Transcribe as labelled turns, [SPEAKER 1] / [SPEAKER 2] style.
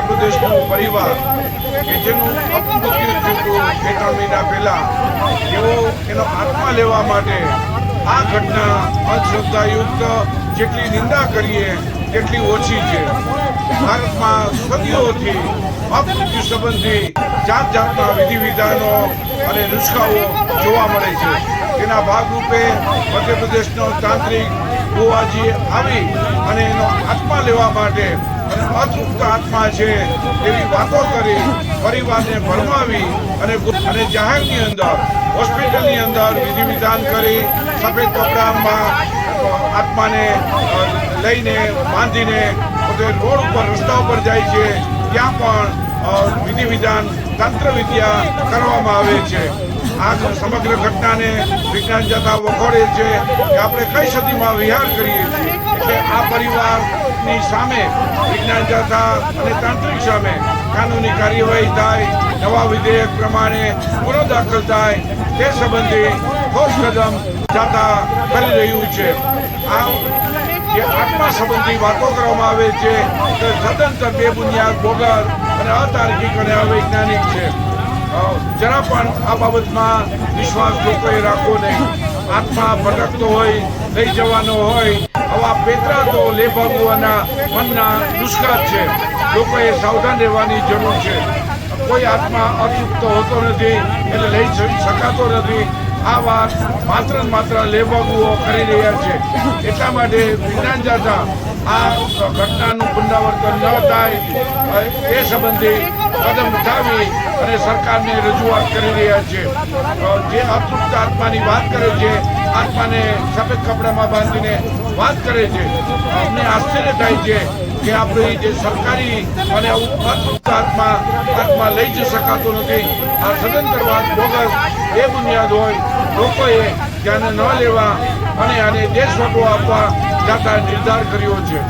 [SPEAKER 1] મધ્યપ્રદેશનો પરિવાર કે જેનું અપમૃત્યુ થયું હતું 2-3 મહિના પહેલા, એનો આત્મા લેવા માટે આ ઘટના અંધશ્રદ્ધાયુક્ત જેટલી નિંદા કરીએ તેટલી ઓછી છે. ભારતમાં સદીઓથી અપમૃત્યુ સંબંધી જાત જાતના વિધિ વિધાનો અને નુસ્ખાઓ જોવા મળે છે. તેના ભાગરૂપે મધ્યપ્રદેશનો તાંત્રિક બુવાજી આવી અને એનો આત્મા લેવા માટે અને અતૃપ્ત આત્મા છે એવી વાતો કરી પરિવારને ભરમાવી અને જાહેરની અંદર, હોસ્પિટલની અંદર વિધિ વિધાન કરી સફેદ કપડામાં આત્માને લઈને બાંધીને પોતે રોડ ઉપર, રસ્તા ઉપર જાય છે. ત્યાં પણ વિધિ વિધાન, તંત્ર વિદ્યા કરવામાં આવે છે. આ સમગ્ર ઘટનાને વિજ્ઞાન જતા વખોડે છે કે આપણે કઈ સદીમાં વિહાર કરીએ છીએ. એટલે આ પરિવારની સામે વિજ્ઞાન જતા અને તાંત્રિક સામે કાનૂની કાર્યવાહી થાય, નવા વિધેયક પ્રમાણે ગુનો દાખલ થાય તે સંબંધી ઠોસ કદમ જતા કરી રહ્યું છે. આ જે આત્મા સંબંધી વાતો કરવામાં આવે છે તે સદંતર બેબુનિયાદ, બોગસ અને અતાર્કિક અને અવૈજ્ઞાનિક છે. જરા પણ આ બાબતમાં વિશ્વાસ લોકોએ રાખવો નહીં. આત્મા ભટકતો હોય, લઈ જવાનો હોય, આવા પેતરાતો લેભાગુઓના મનના નુસ્ખા છે. લોકોએ સાવધાન રહેવાની જરૂર છે. કોઈ આત્મા અતૃપ્ત હોતો નથી એટલે લઈ શકાતો નથી. આ વાત માત્ર લેભાગુઓ કરી રહ્યા છે. એટલા માટે વિજ્ઞાન જાતા આ ઘટનાનું પુનરાવર્તન ન થાય એ સંબંધી કદમ ઉઠાવી અને સરકારને રજૂઆત કરી રહ્યા છે. જે અતૃપ્ત આત્માની વાત કરે છે, આત્માને સફેદ કપડામાં બાંધીને વાત કરે છે, અમને આશ્ચર્ય થાય છે કે આપણી જે સરકારી અને અતૃપ્ત આત્મા લઈ જઈ શકાતો નથી. આ સદંતર વાત બોગસ, બેબુનિયાદ હોય. લોકોએ ધ્યાને ન લેવા અને આને દેશવટો આપવા જાતા નિર્ધાર કર્યો છે.